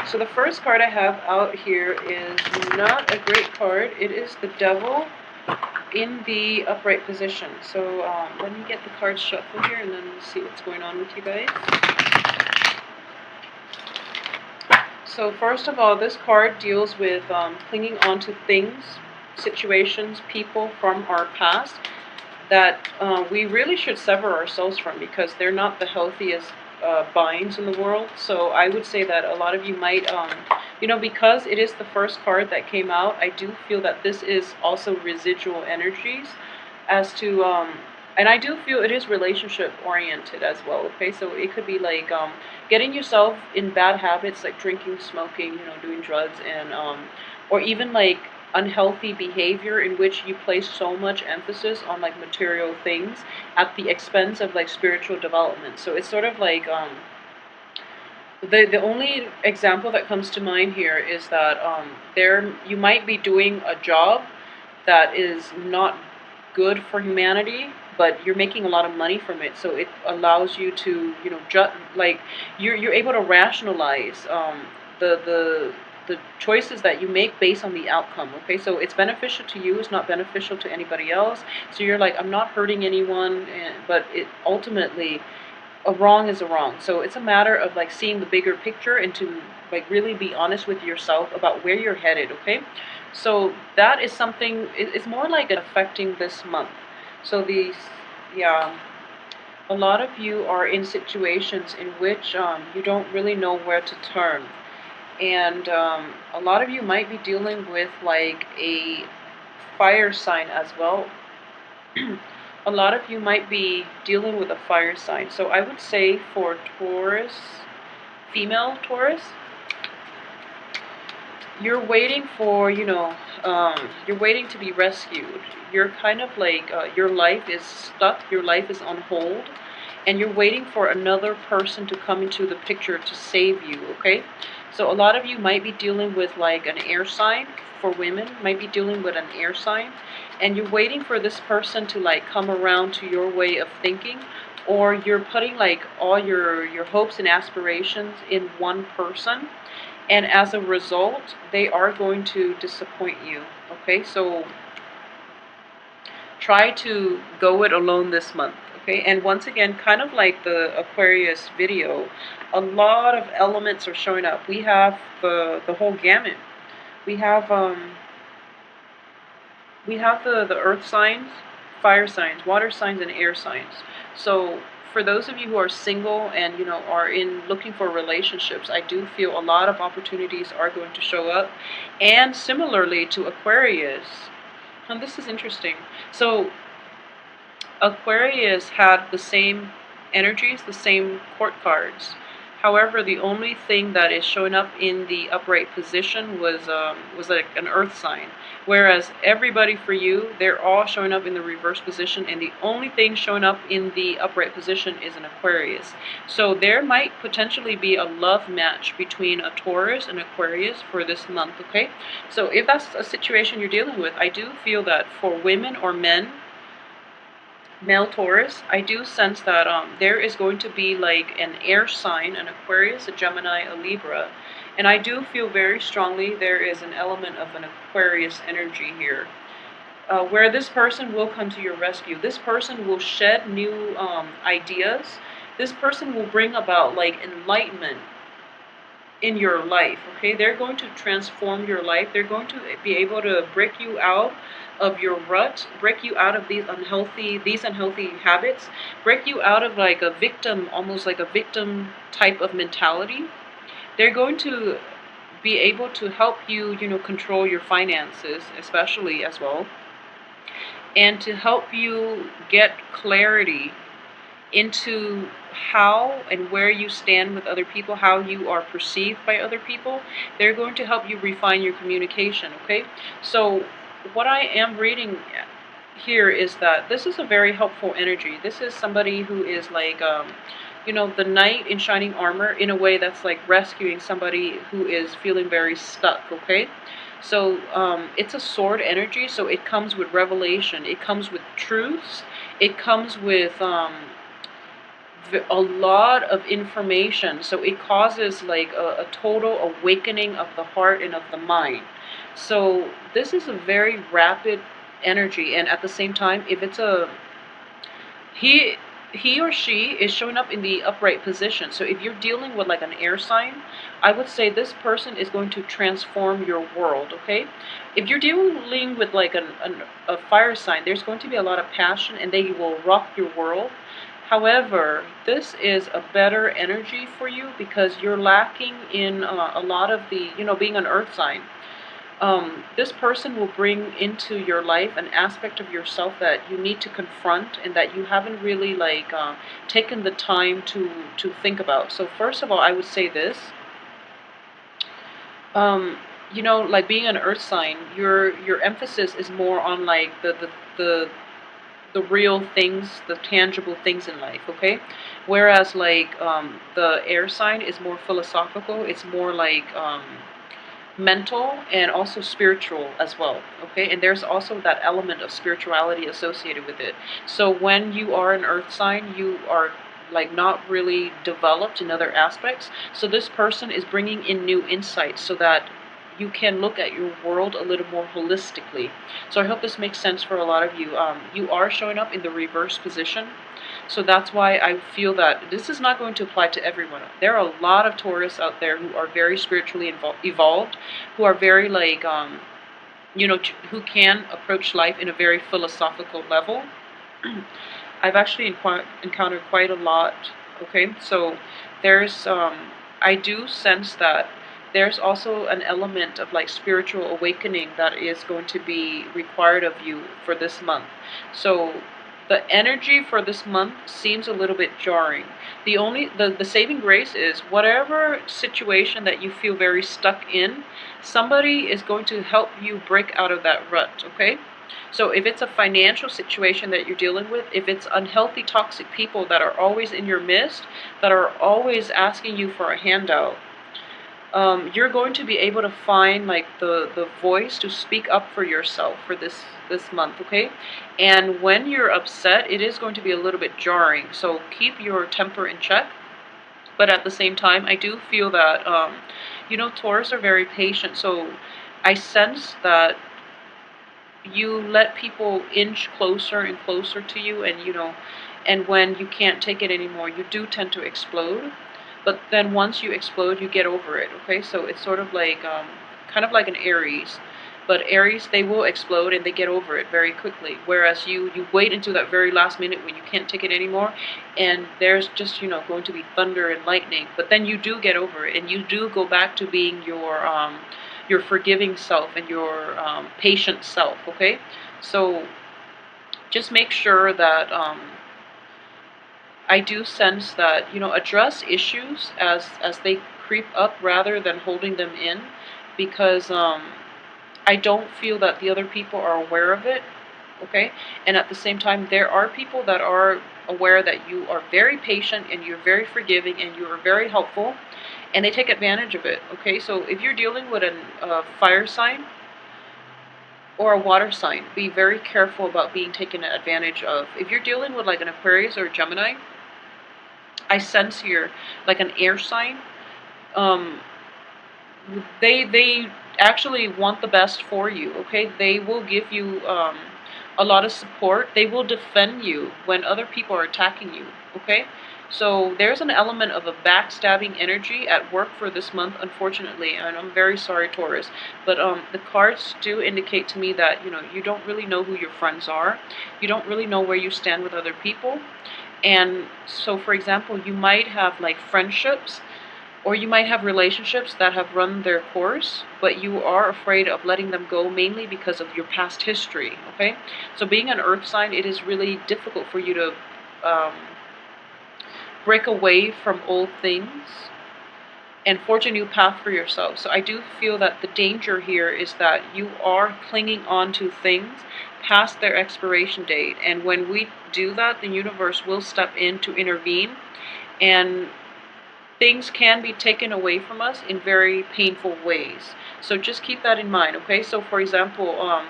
So the first card I have out here is not a great card. It is the Devil in the upright position. So let me get the cards shuffled here and then we'll see what's going on with you guys. So first of all, this card deals with clinging on to things, situations, people from our past that we really should sever ourselves from because they're not the healthiest binds in the world. So I would say that a lot of you might, because it is the first card that came out, I do feel that this is also residual energies as to, and I do feel it is relationship oriented as well, okay? So it could be like getting yourself in bad habits like drinking, smoking, doing drugs, and or even like unhealthy behavior in which you place so much emphasis on like material things at the expense of like spiritual development. So it's sort of like the only example that comes to mind here is that there you might be doing a job that is not good for humanity, but you're making a lot of money from it, so it allows you to like you're able to rationalize the choices that you make based on the outcome, okay? So it's beneficial to you, it's not beneficial to anybody else. So you're like, I'm not hurting anyone, but it ultimately, a wrong is a wrong. So it's a matter of like seeing the bigger picture and to like really be honest with yourself about where you're headed, okay? So that is something, it's more like affecting this month. So yeah, a lot of you are in situations in which you don't really know where to turn. And a lot of you might be dealing with like a fire sign as well. A lot of you might be dealing with a fire sign. So I would say for Taurus, female Taurus, you're waiting for, you're waiting to be rescued. You're kind of like, your life is stuck, your life is on hold, and you're waiting for another person to come into the picture to save you, okay? So a lot of you might be dealing with like an air sign. For women, might be dealing with an air sign, and you're waiting for this person to like come around to your way of thinking, or you're putting like all your hopes and aspirations in one person, and as a result they are going to disappoint you, okay? So try to go it alone this month, okay? And once again, kind of like the Aquarius video, a lot of elements are showing up. We have the whole gamut. We have the earth signs, fire signs, water signs, and air signs. So for those of you who are single and are looking for relationships, I do feel a lot of opportunities are going to show up. And similarly to Aquarius, and this is interesting. So Aquarius had the same energies, the same court cards. However, the only thing that is showing up in the upright position was like an earth sign. Whereas everybody for you, they're all showing up in the reverse position, and the only thing showing up in the upright position is an Aquarius. So there might potentially be a love match between a Taurus and Aquarius for this month, okay? So if that's a situation you're dealing with, I do feel that for women or men, male Taurus, I do sense that there is going to be like an air sign, an Aquarius, a Gemini, a Libra, and I do feel very strongly there is an element of an Aquarius energy here, where this person will come to your rescue. This person will shed new ideas. This person will bring about like enlightenment in your life, okay? They're going to transform your life. They're going to be able to break you out of your rut, break you out of these unhealthy habits, break you out of like a victim, almost like a victim type of mentality. They're going to be able to help you, control your finances, especially as well, and to help you get clarity into how and where you stand with other people, how you are perceived by other people. They're going to help you refine your communication, okay? So what I am reading here is that this is a very helpful energy. This is somebody who is like, the knight in shining armor, in a way that's like rescuing somebody who is feeling very stuck, okay? So it's a sword energy, so it comes with revelation. It comes with truths. It comes with a lot of information, so it causes like a total awakening of the heart and of the mind. So this is a very rapid energy, and at the same time, if it's a he he or she is showing up in the upright position. So if you're dealing with like an air sign, I would say this person is going to transform your world. Okay, if you're dealing with like a fire sign, there's going to be a lot of passion and they will rock your world. However, this is a better energy for you because you're lacking in a lot of the, being an earth sign. This person will bring into your life an aspect of yourself that you need to confront and that you haven't really like taken the time to think about. So first of all, I would say this. Um, like being an earth sign, your emphasis is more on like the the real things, the tangible things in life, okay? Whereas like the air sign is more philosophical, it's more like mental and also spiritual as well, okay? And there's also that element of spirituality associated with it. So when you are an earth sign, you are like not really developed in other aspects. So this person is bringing in new insights so that you can look at your world a little more holistically. So I hope this makes sense for a lot of you. You are showing up in the reverse position. So that's why I feel that this is not going to apply to everyone. There are a lot of Taurus out there who are very spiritually evolved, who are very like, who can approach life in a very philosophical level. I've actually encountered quite a lot. Okay, so there's, I do sense that there's also an element of like spiritual awakening that is going to be required of you for this month. So the energy for this month seems a little bit jarring. The saving grace is whatever situation that you feel very stuck in, somebody is going to help you break out of that rut, okay? So if it's a financial situation that you're dealing with, if it's unhealthy, toxic people that are always in your midst, that are always asking you for a handout, you're going to be able to find like the voice to speak up for yourself for this month, okay? And when you're upset, it is going to be a little bit jarring. So keep your temper in check. But at the same time, I do feel that Taurus are very patient. So I sense that you let people inch closer and closer to you, and and when you can't take it anymore, you do tend to explode. But then once you explode, you get over it, okay? So it's sort of like kind of like an Aries. But Aries, they will explode and they get over it very quickly, whereas you wait until that very last minute when you can't take it anymore, and there's just going to be thunder and lightning, but then you do get over it and you do go back to being your forgiving self and your patient self, okay? So just make sure that I do sense that, address issues as they creep up rather than holding them in, because I don't feel that the other people are aware of it, okay? And at the same time, there are people that are aware that you are very patient and you're very forgiving and you are very helpful, and they take advantage of it, okay? So if you're dealing with a fire sign or a water sign, be very careful about being taken advantage of. If you're dealing with like an Aquarius or a Gemini, I sense here like an air sign. Um, they actually want the best for you, okay? They will give you a lot of support. They will defend you when other people are attacking you, okay? So there's an element of a backstabbing energy at work for this month, unfortunately, and I'm very sorry, Taurus. But the cards do indicate to me that you don't really know who your friends are. You don't really know where you stand with other people. And so, for example, you might have like friendships or you might have relationships that have run their course, but you are afraid of letting them go mainly because of your past history, okay? So being an earth sign, it is really difficult for you to um, break away from old things and forge a new path for yourself. So I do feel that the danger here is that you are clinging on to things past their expiration date. And when we do that, the universe will step in to intervene, and things can be taken away from us in very painful ways. So just keep that in mind, okay? So for example,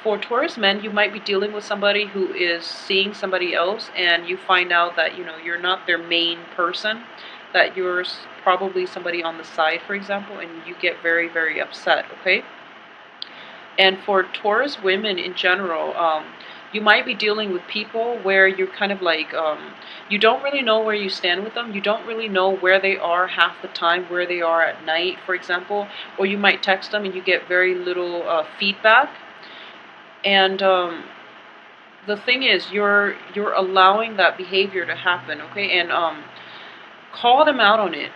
For Taurus men, you might be dealing with somebody who is seeing somebody else, and you find out that, you're not their main person, that you're probably somebody on the side, for example, and you get very, very upset, okay? And for Taurus women in general, you might be dealing with people where you're kind of like, you don't really know where you stand with them. You don't really know where they are half the time, where they are at night, for example. Or you might text them and you get very little feedback. And the thing is, you're allowing that behavior to happen, okay? And call them out on it.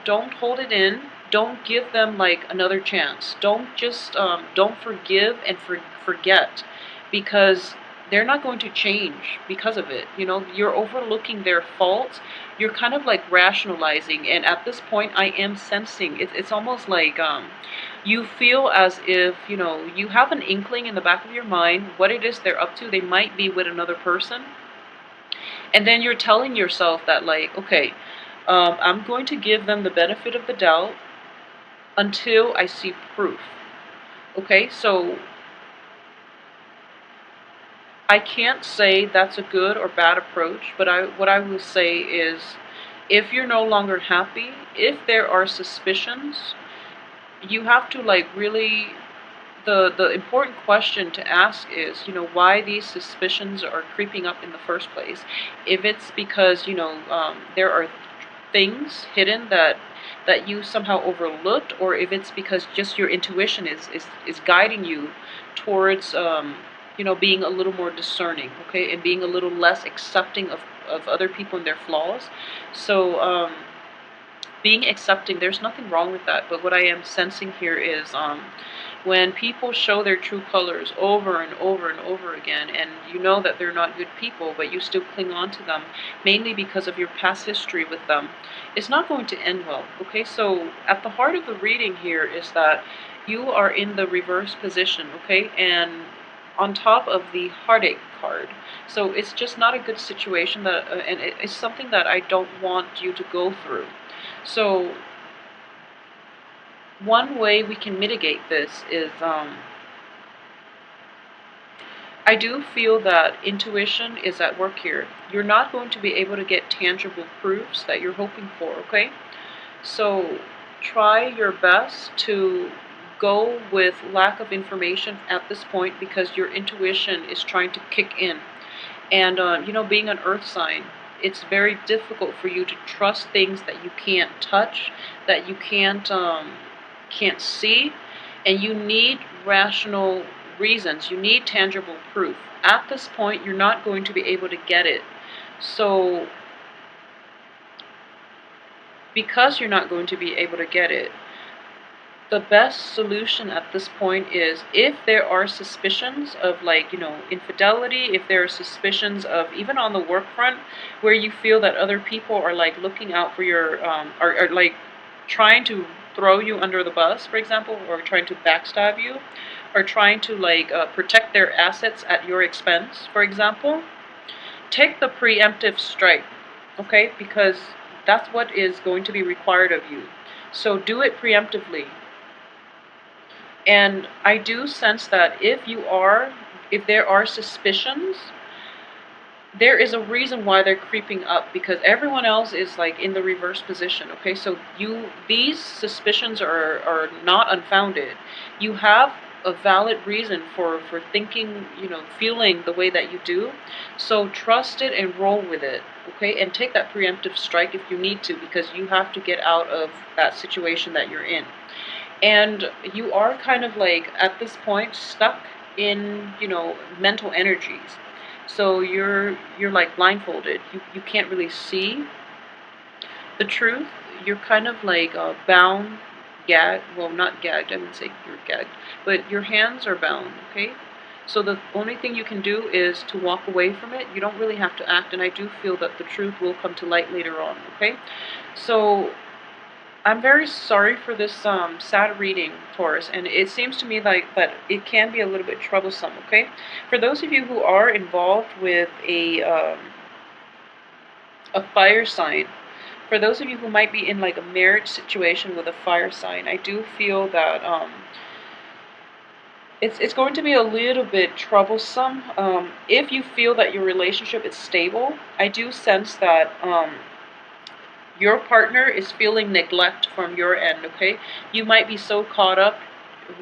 Don't hold it in. Don't give them like another chance. Don't just don't forgive and forget, because they're not going to change because of it. You're overlooking their faults. You're kind of like rationalizing, and at this point, I am sensing it's almost like you feel as if you have an inkling in the back of your mind what it is they're up to. They might be with another person, and then you're telling yourself that, like, okay, I'm going to give them the benefit of the doubt until I see proof. Okay, so I can't say that's a good or bad approach, but what I will say is, if you're no longer happy, if there are suspicions, you have to like really, the important question to ask is, why these suspicions are creeping up in the first place. If it's because, there are things hidden that you somehow overlooked, or if it's because just your intuition is guiding you towards, being a little more discerning, okay, and being a little less accepting of other people and their flaws. So, being accepting, there's nothing wrong with that, but what I am sensing here is, when people show their true colors over and over and over again, and you know that they're not good people, but you still cling on to them, mainly because of your past history with them, it's not going to end well, okay? So at the heart of the reading here is that you are in the reverse position, okay? And on top of the heartache card. So it's just not a good situation, and it's something that I don't want you to go through. So one way we can mitigate this is, I do feel that intuition is at work here. You're not going to be able to get tangible proofs that you're hoping for, okay? So try your best to go with lack of information at this point, because your intuition is trying to kick in. And, being an earth sign, it's very difficult for you to trust things that you can't touch, that you can't see, and you need rational reasons. You need tangible proof. At this point, you're not going to be able to get it. So, because you're not going to be able to get it, the best solution at this point is, if there are suspicions of, like, infidelity, if there are suspicions of, even on the work front, where you feel that other people are like looking out for your, are like trying to throw you under the bus, for example, or trying to backstab you, or trying to like protect their assets at your expense, for example, take the preemptive strike, okay? Because that's what is going to be required of you. So do it preemptively. And I do sense that if there are suspicions, there is a reason why they're creeping up, because everyone else is like in the reverse position, okay? So these suspicions are not unfounded. You have a valid reason for thinking, feeling the way that you do. So trust it and roll with it, okay? And take that preemptive strike if you need to, because you have to get out of that situation that you're in. And you are kind of like, at this point, stuck in, mental energies. So you're like blindfolded. You can't really see the truth. You're kind of like bound, gagged. Well, not gagged. I wouldn't say you're gagged, but your hands are bound. Okay. So the only thing you can do is to walk away from it. You don't really have to act. And I do feel that the truth will come to light later on. Okay. So I'm very sorry for this sad reading, Taurus, and it seems to me like that it can be a little bit troublesome, okay? For those of you who are involved with a fire sign, for those of you who might be in like a marriage situation with a fire sign, I do feel that it's going to be a little bit troublesome. If you feel that your relationship is stable, I do sense that your partner is feeling neglect from your end, okay? You might be so caught up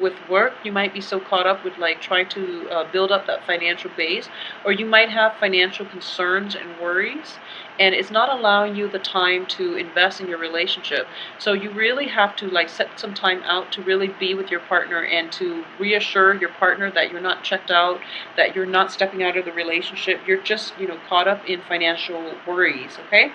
with work, you might be so caught up with like trying to build up that financial base, or you might have financial concerns and worries, and it's not allowing you the time to invest in your relationship. So you really have to like set some time out to really be with your partner and to reassure your partner that you're not checked out, that you're not stepping out of the relationship, you're just, caught up in financial worries, okay?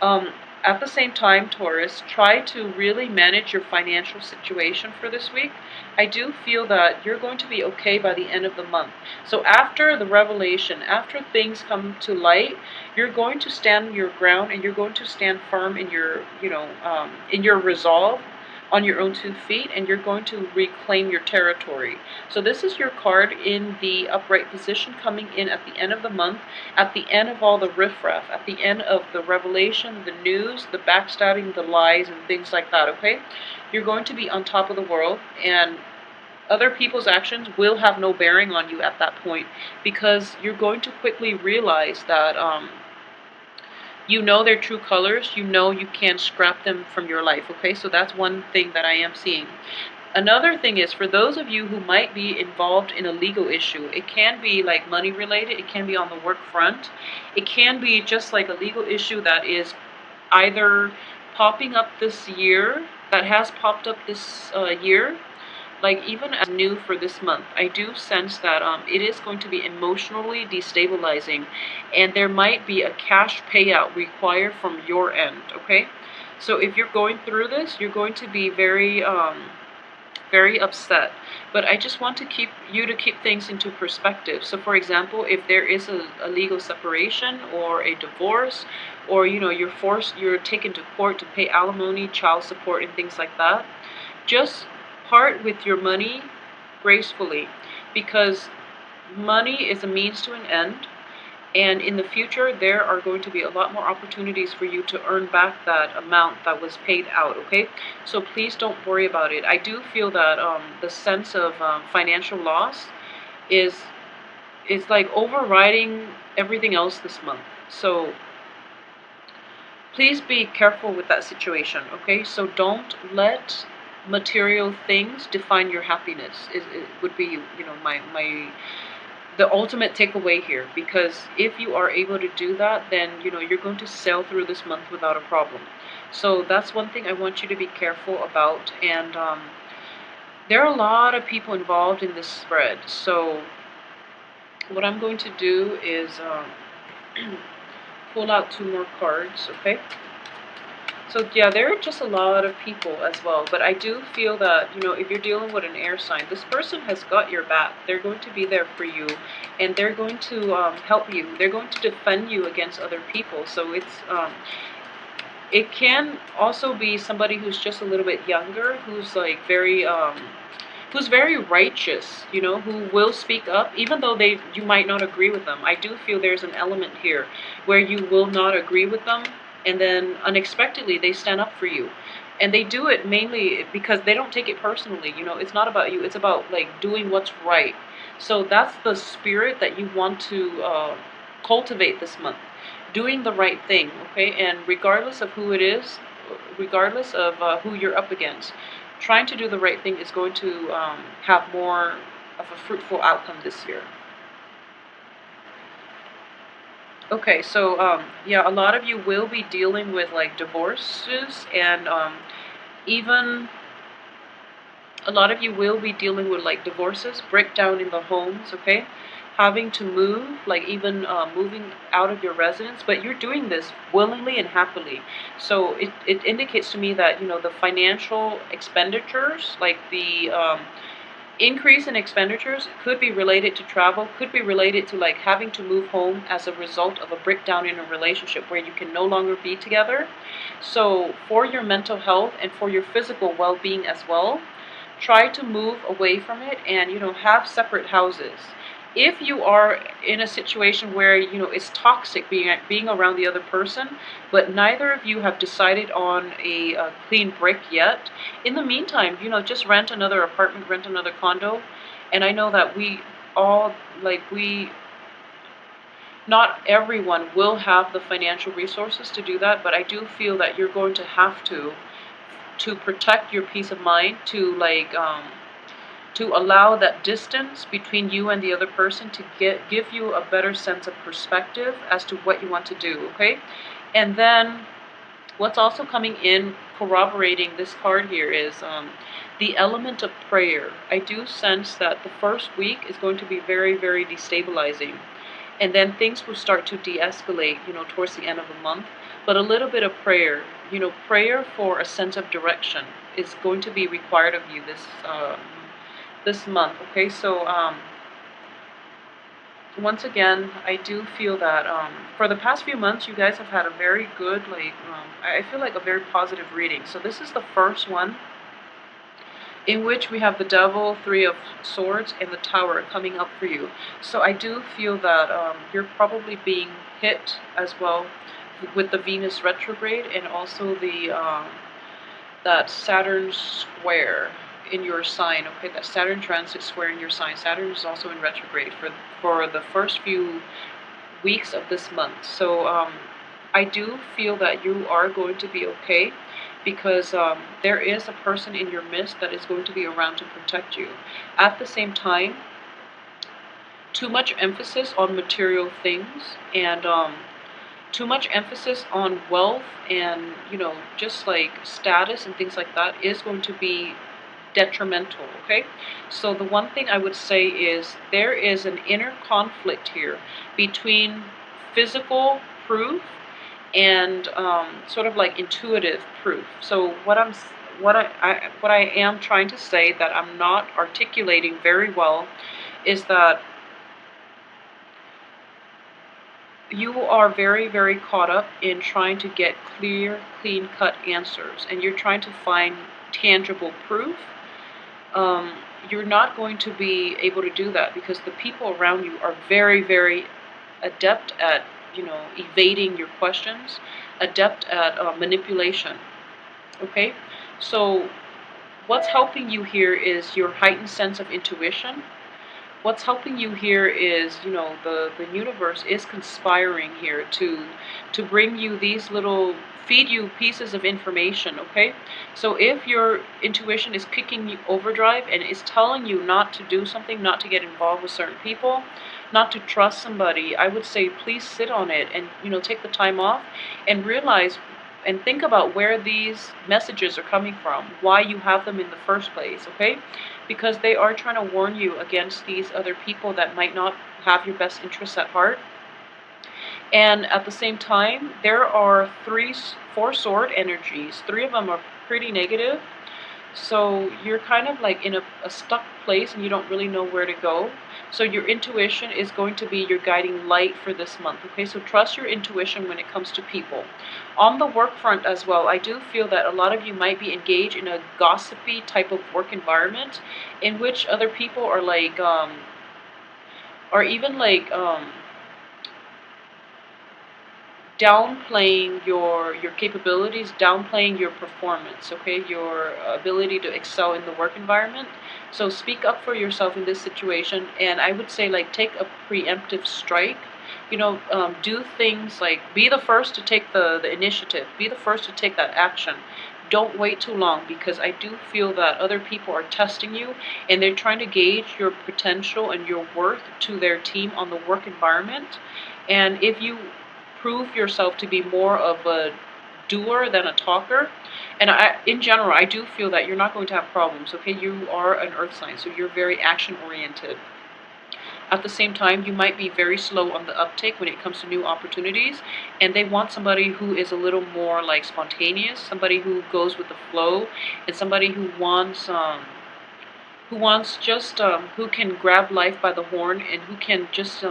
Um, at the same time, Taurus, try to really manage your financial situation for this week. I do feel that you're going to be okay by the end of the month. So after the revelation, after things come to light, you're going to stand your ground and you're going to stand firm in your, in your resolve on your own 2 feet, and you're going to reclaim your territory. So this is your card in the upright position coming in at the end of the month, at the end of all the riffraff, at the end of the revelation, the news, the backstabbing, the lies, and things like that, okay? You're going to be on top of the world, and other people's actions will have no bearing on you at that point, because you're going to quickly realize that you know their true colors, you know you can't scrap them from your life, okay? So that's one thing that I am seeing. Another thing is, for those of you who might be involved in a legal issue, it can be like money related, it can be on the work front, it can be just like a legal issue that is either popping up this year, that has popped up this year, like even as new for this month. I do sense that it is going to be emotionally destabilizing, and there might be a cash payout required from your end, okay? So if you're going through this, you're going to be very upset. But I just want to keep things into perspective. So for example, if there is a legal separation or a divorce, or you're taken to court to pay alimony, child support, and things like that, just part with your money gracefully, because money is a means to an end, and in the future there are going to be a lot more opportunities for you to earn back that amount that was paid out, okay? So please don't worry about it. I do feel that the sense of financial loss is like overriding everything else this month. So please be careful with that situation, okay? So don't let material things define your happiness. It would be, my the ultimate takeaway here, because if you are able to do that, then you're going to sail through this month without a problem. So that's one thing I want you to be careful about. And there are a lot of people involved in this spread, so what I'm going to do is pull out 2 more cards, okay? So yeah, there are just a lot of people as well, but I do feel that, if you're dealing with an air sign, this person has got your back. They're going to be there for you, and they're going to help you. They're going to defend you against other people. So it can also be somebody who's just a little bit younger, who's like who's very righteous, who will speak up, even though you might not agree with them. I do feel there's an element here where you will not agree with them, and then unexpectedly they stand up for you. And they do it mainly because they don't take it personally. It's not about you, it's about like doing what's right. So that's the spirit that you want to cultivate this month, doing the right thing, okay? And regardless of who it is, regardless of who you're up against, trying to do the right thing is going to have more of a fruitful outcome this year. Okay, so yeah, a lot of you will be dealing with like divorces, and even a lot of you will be dealing with like divorces, breakdown in the homes, okay? Having to move, like even moving out of your residence, but you're doing this willingly and happily. So it indicates to me that, the financial expenditures, like the increase in expenditures, could be related to travel, could be related to like having to move home as a result of a breakdown in a relationship where you can no longer be together. So for your mental health and for your physical well-being as well, try to move away from it and have separate houses. If you are in a situation where it's toxic being around the other person, but neither of you have decided on a clean break yet, in the meantime, just rent another apartment, rent another condo, And I know that we all, like, not everyone will have the financial resources to do that, but I do feel that you're going to have to protect your peace of mind, to to allow that distance between you and the other person to give you a better sense of perspective as to what you want to do, okay? And then what's also coming in corroborating this card here is the element of prayer. I do sense that the first week is going to be very, very destabilizing. And then things will start to de-escalate, towards the end of the month. But a little bit of prayer, prayer for a sense of direction is going to be required of you this month. Okay, so once again, I do feel that for the past few months, you guys have had a very good, I feel like a very positive reading. So this is the first one in which we have the Devil, Three of Swords, and the Tower coming up for you. So I do feel that you're probably being hit as well with the Venus retrograde, and also the that Saturn square in your sign. Okay, that Saturn transit square in your sign. Saturn is also in retrograde for the first few weeks of this month. So I do feel that you are going to be okay, because there is a person in your midst that is going to be around to protect you. At the same time, too much emphasis on material things, and too much emphasis on wealth and, just like status and things like that is going to be detrimental, okay? So the one thing I would say is there is an inner conflict here between physical proof and sort of like intuitive proof. So what I am trying to say that I'm not articulating very well is that you are very, very caught up in trying to get clear, clean-cut answers, and you're trying to find tangible proof. You're not going to be able to do that because the people around you are very, very adept at, evading your questions, adept at manipulation. Okay? So what's helping you here is your heightened sense of intuition. What's helping you here is, the universe is conspiring here to bring you these little, feed you pieces of information, okay? So if your intuition is kicking you overdrive and is telling you not to do something, not to get involved with certain people, not to trust somebody, I would say please sit on it and, take the time off and realize and think about where these messages are coming from, why you have them in the first place, okay? Because they are trying to warn you against these other people that might not have your best interests at heart. And at the same time, there are four sword energies. Three of them are pretty negative. So you're kind of like in a stuck place and you don't really know where to go. So your intuition is going to be your guiding light for this month. Okay, so trust your intuition when it comes to people. On the work front as well, I do feel that a lot of you might be engaged in a gossipy type of work environment in which other people are like, or even like, downplaying your capabilities, downplaying your performance, okay, your ability to excel in the work environment. So speak up for yourself in this situation, and I would say like take a preemptive strike. Do things like be the first to take the initiative, be the first to take that action. Don't wait too long, because I do feel that other people are testing you and they're trying to gauge your potential and your worth to their team on the work environment. And if you prove yourself to be more of a doer than a talker, and in general, I do feel that you're not going to have problems, okay? You are an earth sign, so you're very action-oriented. At the same time, you might be very slow on the uptake when it comes to new opportunities, and they want somebody who is a little more like spontaneous, somebody who goes with the flow, and somebody who wants just who can grab life by the horn and who can just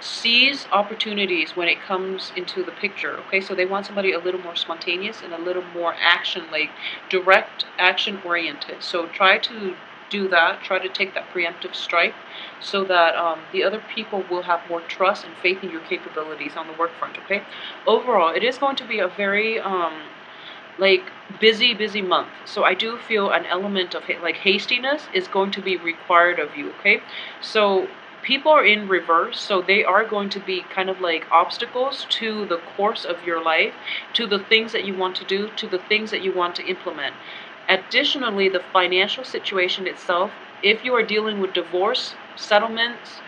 seize opportunities when it comes into the picture. Okay, so they want somebody a little more spontaneous and a little more action, like direct action oriented. So try to do that. Try to take that preemptive strike so that the other people will have more trust and faith in your capabilities on the work front. Okay, overall, it is going to be a very like busy month. So I do feel an element of like hastiness is going to be required of you, okay? So people are in reverse, so they are going to be kind of like obstacles to the course of your life, to the things that you want to do, to the things that you want to implement. Additionally, the financial situation itself, if you are dealing with divorce, settlements,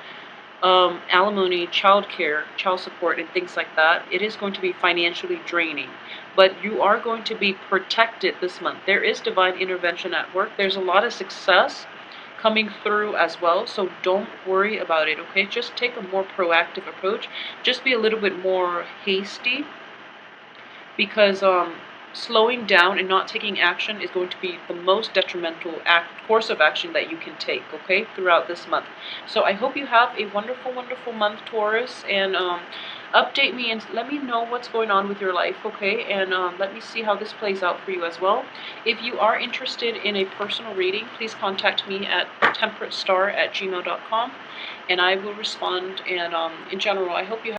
alimony, child care, child support, and things like that, it is going to be financially draining. But you are going to be protected this month. There is divine intervention at work. There's a lot of success coming through as well, so don't worry about it, okay? Just take a more proactive approach. Just be a little bit more hasty, because slowing down and not taking action is going to be the most detrimental course of action that you can take, okay, throughout this month. So I hope you have a wonderful month, Taurus, and update me and let me know what's going on with your life, okay, and let me see how this plays out for you as well. If you are interested in a personal reading, please contact me at temperatestar@gmail.com, and I will respond. And in general, I hope you have